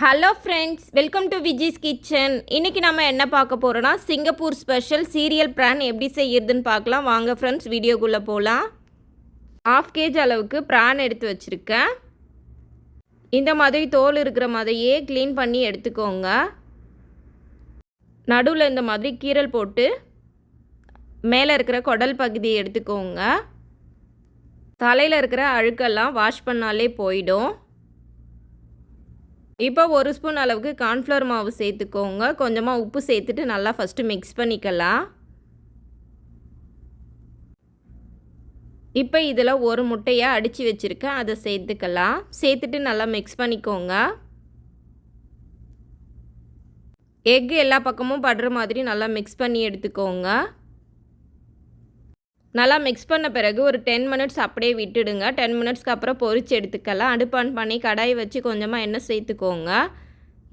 Hello friends, welcome to Viji's kitchen. இன்றைக்கி நம்ம என்ன பார்க்க போகிறோன்னா சிங்கப்பூர் ஸ்பெஷல் சீரியல் பிரான் எப்படி செய்யறதுன்னு பார்க்கலாம். வாங்க ஃப்ரெண்ட்ஸ், வீடியோக்குள்ளே போகலாம். 1/2 kg அளவுக்கு பிரான் எடுத்து வச்சுருக்கேன். இந்த மாதிரி தோல் இருக்கிற மாதிரியே க்ளீன் பண்ணி எடுத்துக்கோங்க. நடுவில் இந்த மாதிரி கீரல் போட்டு மேலே இருக்கிற குடல் பகுதியை எடுத்துக்கோங்க. தலையில் இருக்கிற அழுக்கெல்லாம் வாஷ் பண்ணாலே போயிடும். இப்போ 1 ஸ்பூன் அளவுக்கு கார்ன்ஃப்ளவர் மாவு சேர்த்துக்கோங்க. கொஞ்சமாக உப்பு சேர்த்துட்டு நல்லா ஃபஸ்ட்டு மிக்ஸ் பண்ணிக்கலாம். இப்போ இதில் ஒரு முட்டையை அடித்து வச்சுருக்கேன், அதை சேர்த்துக்கலாம். சேர்த்துட்டு நல்லா மிக்ஸ் பண்ணிக்கோங்க. எக்கு எல்லா பக்கமும் படுற மாதிரி நல்லா மிக்ஸ் பண்ணி எடுத்துக்கோங்க. நல்லா மிக்ஸ் பண்ண பிறகு ஒரு 10 மினிட்ஸ் அப்படியே விட்டுடுங்க. 10 மினிட்ஸ்க்கு அப்புறம் பொரிச்சு எடுத்துக்கலாம். அடுப்பு ஆன் பண்ணி கடாய் வச்சு கொஞ்சமாக எண்ணெய் சேர்த்துக்கோங்க.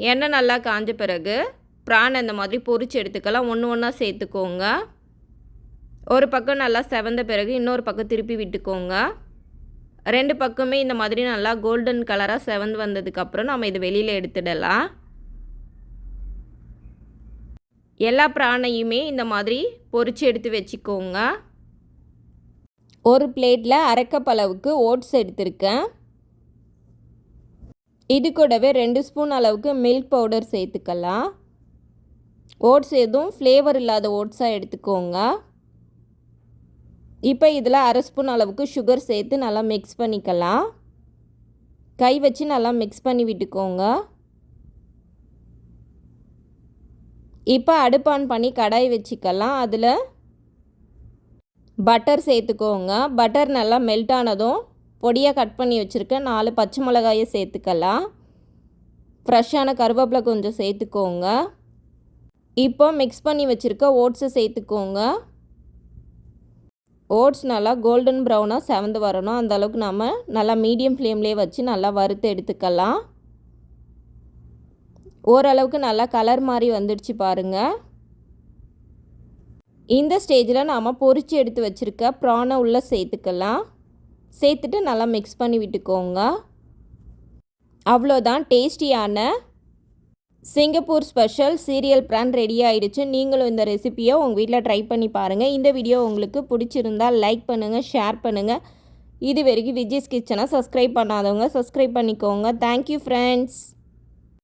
எண்ணெய் நல்லா காஞ்ச பிறகு பிரான் இந்த மாதிரி பொரிச்சு எடுத்துக்கலாம். ஒன்று ஒன்றா சேர்த்துக்கோங்க. ஒரு பக்கம் நல்லா செவந்த பிறகு இன்னொரு பக்கம் திருப்பி விட்டுக்கோங்க. 2 பக்கமே இந்த மாதிரி நல்லா கோல்டன் கலராக செவந்து வந்ததுக்கப்புறம் நம்ம இதை வெளியில் எடுத்துடலாம். எல்லா பிரானையுமே இந்த மாதிரி பொரிச்சு எடுத்து வச்சுக்கோங்க. ஒரு பிளேட்டில் 1/2 கப் அளவுக்கு ஓட்ஸ் எடுத்திருக்கேன். இது கூடவே 2 ஸ்பூன் அளவுக்கு மில்க் பவுடர் சேர்த்துக்கலாம். ஓட்ஸ் எதுவும் ஃப்ளேவர் இல்லாத ஓட்ஸாக எடுத்துக்கோங்க. இப்போ இதில் 1/2 ஸ்பூன் அளவுக்கு சுகர் சேர்த்து நல்லா மிக்ஸ் பண்ணிக்கலாம். கை வச்சு நல்லா மிக்ஸ் பண்ணி விட்டுக்கோங்க. இப்போ அடுப்பு ஆன் பண்ணி கடாய் வச்சுக்கலாம். அதில் பட்டர் சேர்த்துக்கோங்க. பட்டர் நல்லா மெல்ட் ஆனதும் பொடியாக கட் பண்ணி வச்சுருக்கேன் 4 பச்சை மிளகாயை சேர்த்துக்கலாம். ஃப்ரெஷ்ஷான கருவேப்பிலை கொஞ்சம் சேர்த்துக்கோங்க. இப்போ மிக்ஸ் பண்ணி வச்சுருக்க ஓட்ஸை சேர்த்துக்கோங்க. ஓட்ஸ் நல்லா கோல்டன் ப்ரௌனாக செவந்து வரணும். அந்தளவுக்கு நம்ம நல்லா மீடியம் ஃப்ளேம்லேயே வச்சு நல்லா வறுத்து எடுத்துக்கலாம். ஓரளவுக்கு நல்லா கலர் மாதிரி வந்துடுச்சு பாருங்கள். இந்த ஸ்டேஜில் நாம் பொரிச்சு எடுத்து வச்சுருக்க ப்ரானை உள்ளே சேர்த்துக்கலாம். சேர்த்துட்டு நல்லா மிக்ஸ் பண்ணி விட்டுக்கோங்க. அவ்வளோதான், டேஸ்டியான சிங்கப்பூர் ஸ்பெஷல் சீரியல் பிரான் ரெடி ஆகிடுச்சு. நீங்களும் இந்த ரெசிப்பியை உங்கள் வீட்டில் ட்ரை பண்ணி பாருங்கள். இந்த வீடியோ உங்களுக்கு பிடிச்சிருந்தால் லைக் பண்ணுங்கள், ஷேர் பண்ணுங்கள். இது வரைக்கும் விஜிஸ் கிச்சனை சப்ஸ்கிரைப் பண்ணாதவங்க சப்ஸ்கிரைப் பண்ணிக்கோங்க. Thank you friends.